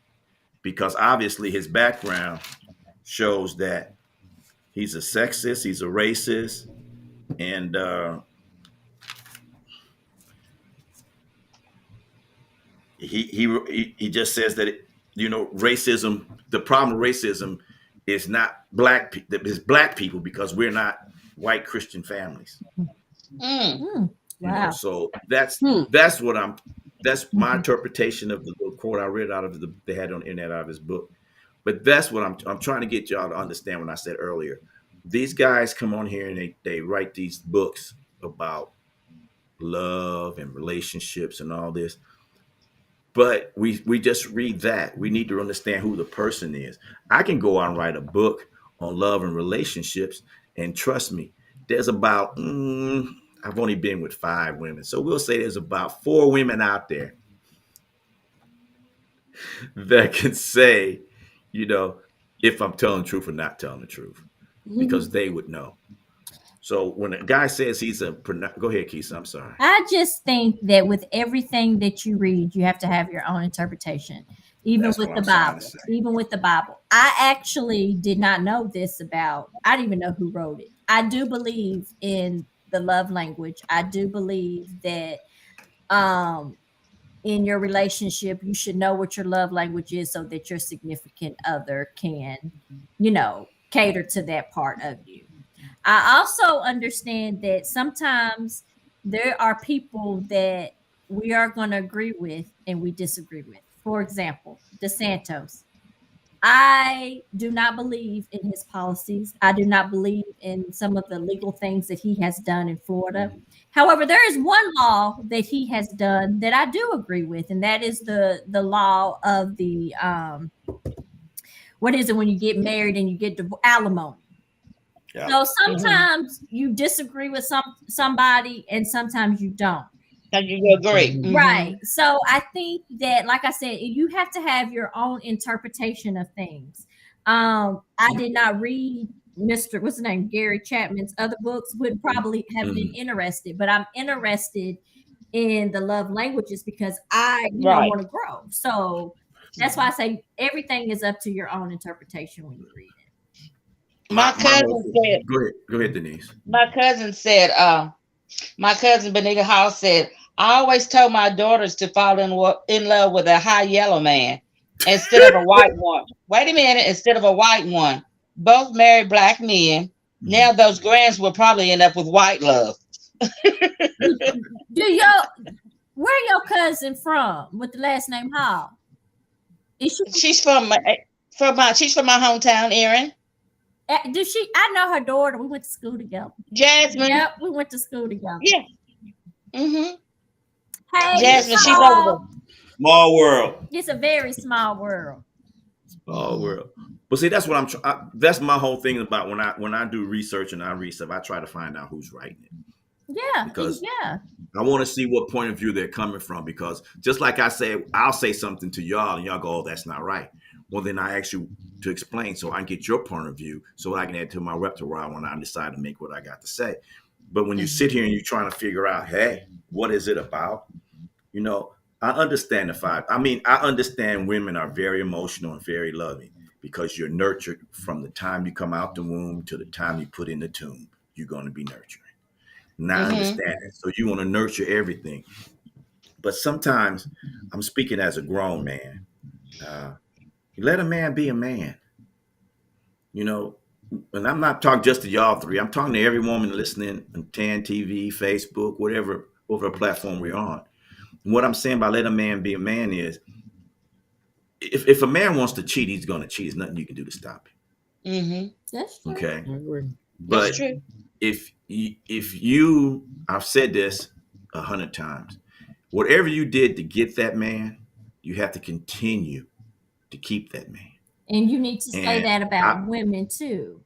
Because obviously his background shows that he's a sexist, he's a racist, and he just says that racism. The problem with racism is not it's black people, because we're not white Christian families. Wow. So that's my interpretation of the little quote I read out of they had on the internet out of his book. But that's what I'm trying to get y'all to understand. When I said earlier, these guys come on here and they write these books about love and relationships and all this. But we just read that. We need to understand who the person is. I can go out and write a book on love and relationships, and trust me, there's about I've only been with 5 women, so we'll say there's about 4 women out there that can say, if I'm telling the truth or not telling the truth, because they would know. So when a guy says he's go ahead, Keisha, I'm sorry. I just think that with everything that you read, you have to have your own interpretation, even with the Bible. Even with the Bible. I actually did not know this about, I didn't even know who wrote it. I do believe in the love language. I do believe that in your relationship, you should know what your love language is so that your significant other can, cater to that part of you. I also understand that sometimes there are people that we are going to agree with and we disagree with. For example, DeSantis. I do not believe in his policies. I do not believe in some of the legal things that he has done in Florida. However, there is one law that he has done that I do agree with, and that is the law of the what is it when you get married and you get alimony. Yeah. So sometimes you disagree with somebody, and sometimes you don't. And you agree. Right. So I think that, like I said, you have to have your own interpretation of things. I did not read what's his name, Gary Chapman's other books, would probably have been interested, but I'm interested in the love languages because I want to grow. So that's why I say everything is up to your own interpretation when you read it. My cousin said, go ahead, Denise. My cousin Benita Hall said, I always told my daughters to fall in love with a high yellow man instead of a white one. Wait a minute, instead of a white one. Both married black men. Now those grands will probably end up with white love. Where your cousin from with the last name Hall? She's from my hometown, Erin. Does she? I know her daughter. We went to school together. Jasmine. Yep, we went to school together. Yeah. Mm-hmm. Hey, Jasmine, she's over there. Small world. It's a very small world. Small world. But see, that's what that's my whole thing about when I do research and I read stuff. I try to find out who's writing it. Yeah. Because I want to see what point of view they're coming from. Because just like I said, I'll say something to y'all and y'all go, "Oh, that's not right." Well, then I ask you to explain so I can get your point of view so I can add to my repertoire when I decide to make what I got to say. But when you sit here and you're trying to figure out, hey, what is it about? I understand I understand women are very emotional and very loving because you're nurtured from the time you come out the womb to the time you put in the tomb. You're going to be nurturing. And I understand it. So you want to nurture everything. But sometimes I'm speaking as a grown man. Let a man be a man. And I'm not talking just to y'all 3. I'm talking to every woman listening on TAN TV, Facebook, whatever platform we're on. And what I'm saying by let a man be a man is if a man wants to cheat, he's going to cheat. There's nothing you can do to stop him. Mm-hmm. That's true. Okay. I agree. But that's true. if if you, I've said this 100 times, whatever you did to get that man, you have to continue to keep that man. And you need to say And that I, about women too.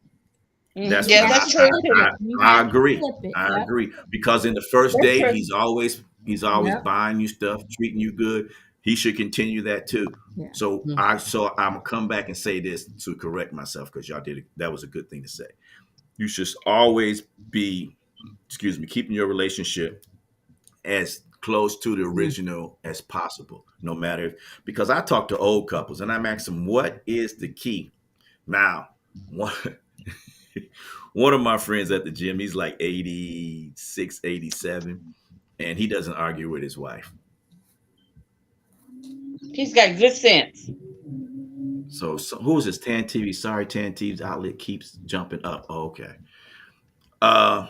that's You what Yeah, have that's to true flip too. it. You I have to agree. flip it. I Yep. agree because in the first That's date, true. he's always Yep. buying you stuff, treating you good. He should continue that too. Yeah. So I'm gonna come back and say this to correct myself because y'all did it. That was a good thing to say. You should always be, excuse me, keeping your relationship as close to the original as possible, no matter, because I talk to old couples and I'm asking them, what is the key? Now, one, one of my friends at the gym, he's like 86, 87, and he doesn't argue with his wife. He's got good sense. So who is this? Tan TV. Sorry, Tan TV's outlet keeps jumping up. Oh, okay. Uh,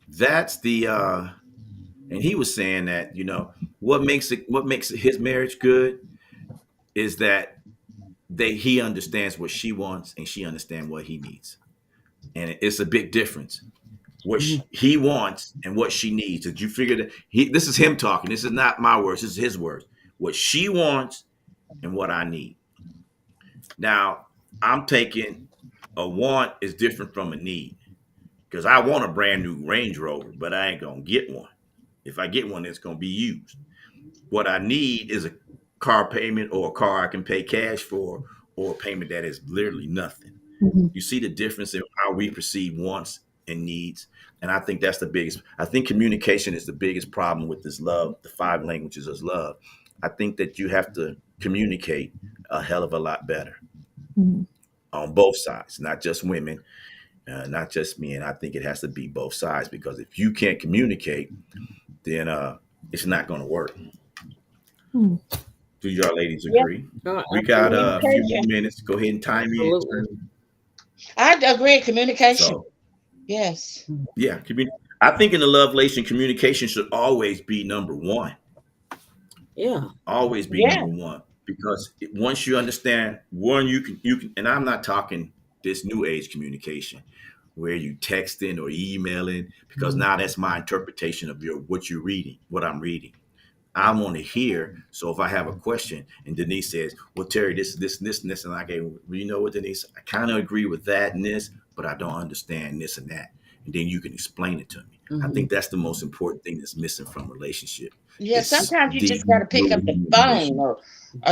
that's the and he was saying that, what makes his marriage good is that he understands what she wants and she understands what he needs, and it's a big difference what he wants and what she needs. Did you figure that this is him talking? This is not my words. This is his words. What she wants and what I need. Now I'm taking a want is different from a need because I want a brand new Range Rover, but I ain't gonna get one. If I get one, it's gonna be used. What I need is a car payment or a car I can pay cash for or a payment that is literally nothing. Mhm. You see the difference in how we perceive wants and needs. And I think that's the biggest. I think communication is the biggest problem with this love, the five languages of love. I think that you have to communicate a hell of a lot better Mhm. on both sides, not just women, not just men. I think it has to be both sides because if you can't communicate, then it's not going to work. Hmm. Do y'all ladies Yeah, agree? Oh, We got a few more communication. minutes. Go ahead and time in. absolutely. I agree. Communication. So, Yes. yeah, I think in the love relation, communication should always be number one. Yeah. Always be Yeah. number one because once you understand one, you can, and I'm not talking this new age communication where you texting or emailing because now that's my interpretation of what you're reading, what I'm reading. I want to hear. So if I have a question and Denise says, well, Terry, this, and this, and I go, well, you know what, Denise, I kind of agree with that and this, but I don't understand this and that. And then you can explain it to me. I think that's the most important thing that's missing from relationship. Yeah. It's Sometimes you deep just got to pick up the phone, communication. or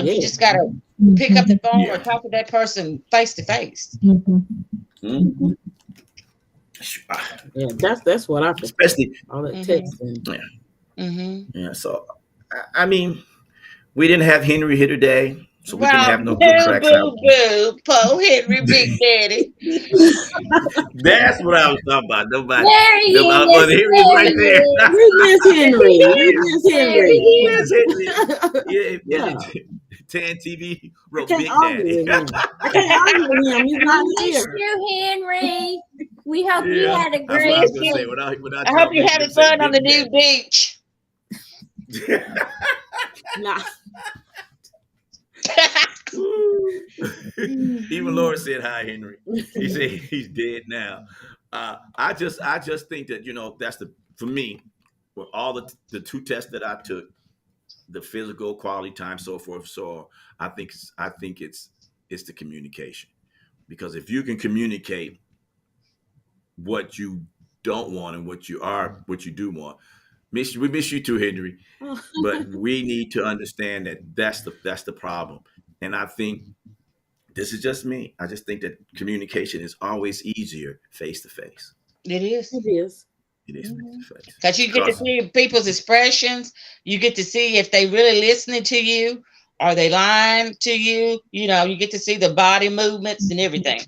you Yeah. just got to pick up the phone or Yeah. talk to that person face to face. Mhm. Mhm. Yeah. That's what I prefer. Especially, All that Mhm. texting. yeah. Mm-hmm. Yeah. So, I mean, we didn't have Henry here today, so we couldn't Well, have no good boo, tracks out. boo, boo, Poe Henry, Big Daddy. That's what I was talking about. Nobody. There he Well, is. Henry's right there. We miss Henry. We miss There Henry. he is. Yes, Henry. Yeah, Yeah. Tan TV I wrote can't Big argue Daddy. with him. I can't argue with him. He's not We miss here. you, Henry. We hope you Yeah, had a that's what I great was gonna Miss say. you. Without I y'all hope you're making having him say fun on the Big new beach. Daddy. Nah. Even Laura said hi, Henry. He said he's dead now. I just think that that's for me, with all the two tests that I took, the physical quality time, so forth. So I think it's the communication because if you can communicate what you don't want and what you do want, we miss you too, Henry. But we need to understand that that's the problem, and I think this is just me. I just think that communication is always easier face to face. It is. It is. It is face to face Because you get to because see people's expressions. You get to see if they really listening to you. Are they lying to you? You get to see the body movements and everything.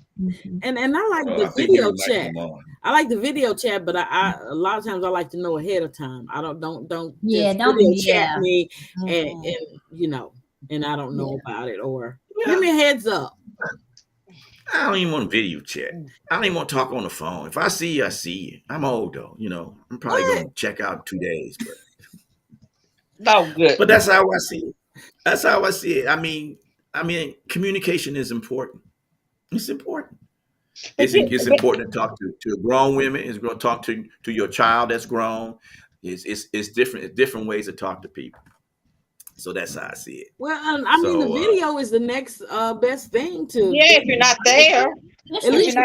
And I like I the think video Henry might chat. come on. I like the video chat, but I a lot of times I like to know ahead of time. I don't Yeah, just don't video yeah. chat me Mhm. and I don't know Yeah. about it or Yeah. give me a heads up. I don't even want video chat. I don't even want to talk on the phone. If I see you, I see you. I'm old though. I'm probably What? gonna check out in 2 days, Oh, good. but that's how I see it. That's how I see it. I mean, communication is important. It's important. It's important to talk to grown women. It's going to talk to your child that's grown. It's different ways to talk to people. So that's how I see it. Well, I mean, the video is the next best thing to. Yeah, if you're not there, at least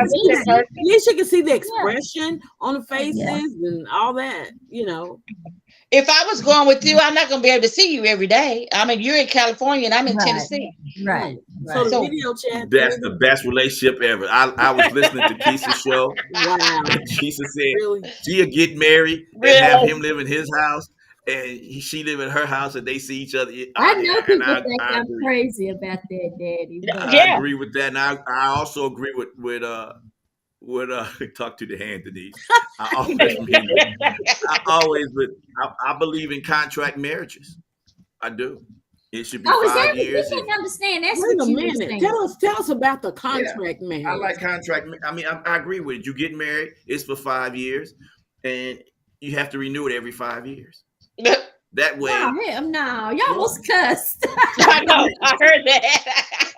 you can see the expression on the faces and all that, you know. If I was going with you, I'm not going to be able to see you every day. I mean, you're in California and I'm in Tennessee. Right. So the video chat. That's the best relationship ever. I was listening to Keisha's show. Wow. And Keisha said Really? she'll get married and have him live in his house, and she live in her house, and they see each other. I know people think I'm crazy about that, Daddy. I agree with that, and I also agree with talk to the hand, Denise. I believe in contract marriages. I do. It should be 5 years. You didn't understand. That's Wait what a you minute. Tell us about the contract marriage. I like contract. I mean, I agree with it. You get married, it's for 5 years, and you have to renew it every 5 years. That way. No, y'all almost cussed. I know. I heard that.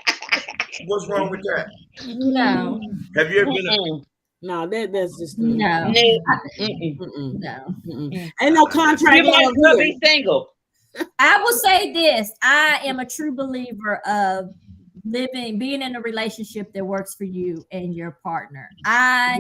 What's wrong with that? No. Have you ever been? No, that's just no. Ain't no contract. You might still be single. I will say this: I am a true believer of being in a relationship that works for you and your partner. I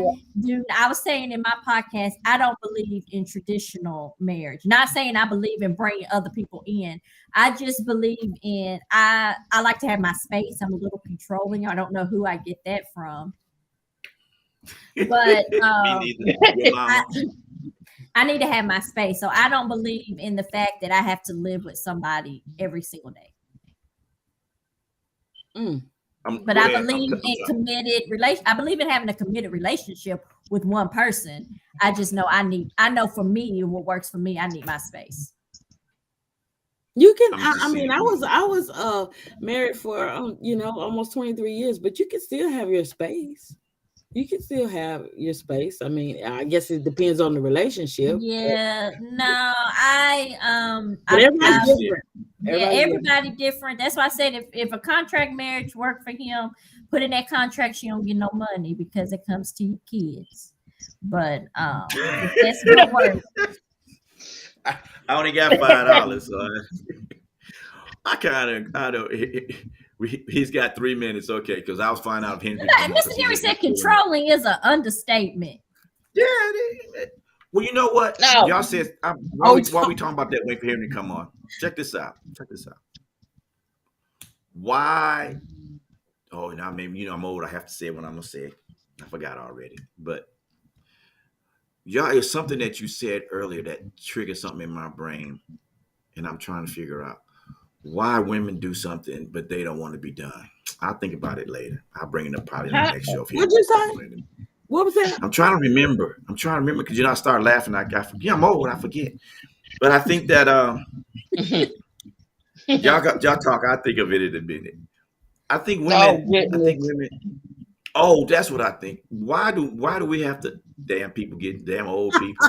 was saying in my podcast, I don't believe in traditional marriage. Not saying I believe in bringing other people in. I just believe in, I like to have my space. I'm a little controlling. I don't know who I get that from. But I need to have my space. So I don't believe in the fact that I have to live with somebody every single day. But I believe in committed relation. I believe in having a committed relationship with one person. I just know I know for me what works for me. I need my space. You can. I mean, I was married for almost 23 years, but you can still have your space. You can still have your space. I mean, I guess it depends on the relationship. Yeah, no, everybody's different. Everybody different. That's why I said if a contract marriage worked for him, put in that contract, she don't get no money because it comes to your kids. But that's gonna work. I only got $5, so I don't. He's got 3 minutes, okay? Because I was finding out if Henry. Mr. Henry said controlling is an understatement. Yeah. Well, you know what? No. Y'all said while we talking about that, wait for Henry to come on. Check this out. Why? Oh, now maybe I'm old. I have to say it when I'm gonna say it. I forgot already. But y'all, it's something that you said earlier that triggered something in my brain, and I'm trying to figure out why women do something but they don't want to be done. I'll think about it later. I'll bring it up probably in the next show. What'd you say? What was that? I'm trying to remember because I start laughing. I forget. I'm old. I forget. But I think that y'all talk. I think of it in a minute. I think women. Oh, that's what I think. Why do we have to? Damn people get damn old people.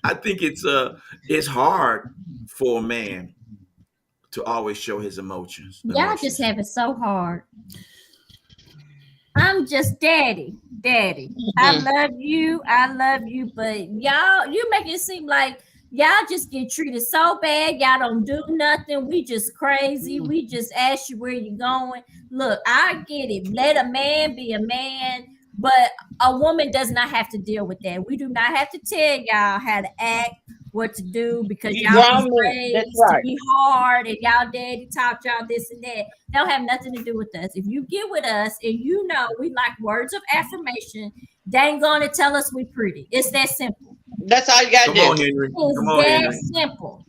I think it's hard for a man to always show his emotions. Y'all just have it so hard. I'm just daddy. I love you, but y'all, you make it seem like y'all just get treated so bad. Y'all don't do nothing. We just crazy. We just ask you where you going. Look, I get it. Let a man be a man, but a woman does not have to deal with that. We do not have to tell y'all how to act, what to do, because y'all raised to be hard and y'all daddy taught y'all this and that. They don't have nothing to do with us. If you get with us and we like words of affirmation, they ain't gonna tell us we pretty. It's that simple. That's all you gotta do. Come on, Henry. It's that simple.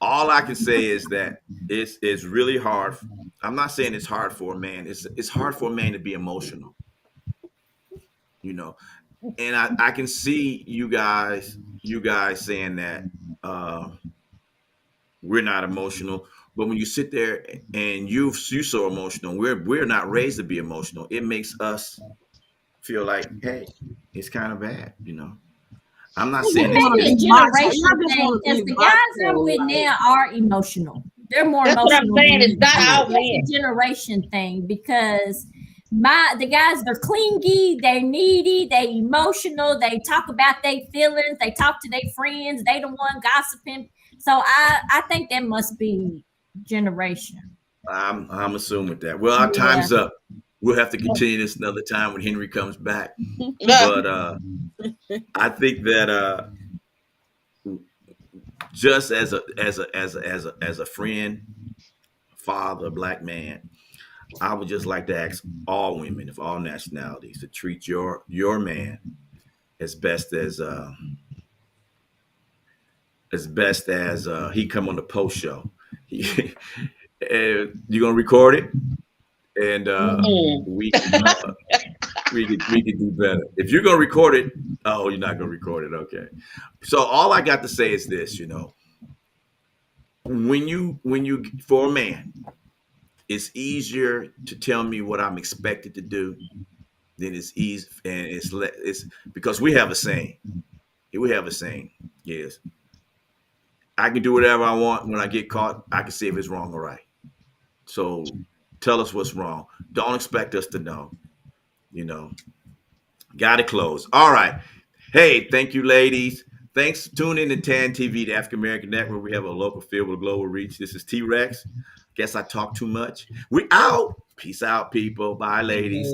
All I can say is that it's really hard. I'm not saying it's hard for a man. It's hard for a man to be emotional. And I can see you guys saying that we're not emotional, but when you sit there and you're so emotional, we're not raised to be emotional. It makes us feel like, hey, it's kind of bad, I'm not saying it's a generation thing, because the guys I'm with now are emotional. They're more emotional. That's what I'm saying. It's not all men. It's a generation thing, because the guys, they're clingy, they're needy, they emotional, they talk about their feelings, they talk to their friends, they the one gossiping. So I think that must be generation. I'm assuming that. Well, our Yeah. time's up. We'll have to continue this another time when Henry comes back. But I think that just as a friend, father, black man, I would just like to ask all women of all nationalities to treat your man as best as he come on the post show. And you're gonna record it, and we can do better. If you're gonna record it, oh, you're not gonna record it. Okay. So all I got to say is this, when you for a man, it's easier to tell me what I'm expected to do than it's easy, and it's because we have a saying. We have a saying. Yes, I can do whatever I want. When I get caught, I can see if it's wrong or right. So tell us what's wrong. Don't expect us to know. Got to close. All right. Hey, thank you, ladies. Thanks for tuning in to TAN TV, the African American Network. We have a local feel with a global reach. This is T-Rex. Guess I talk too much. We out. Peace out, people. Bye, ladies.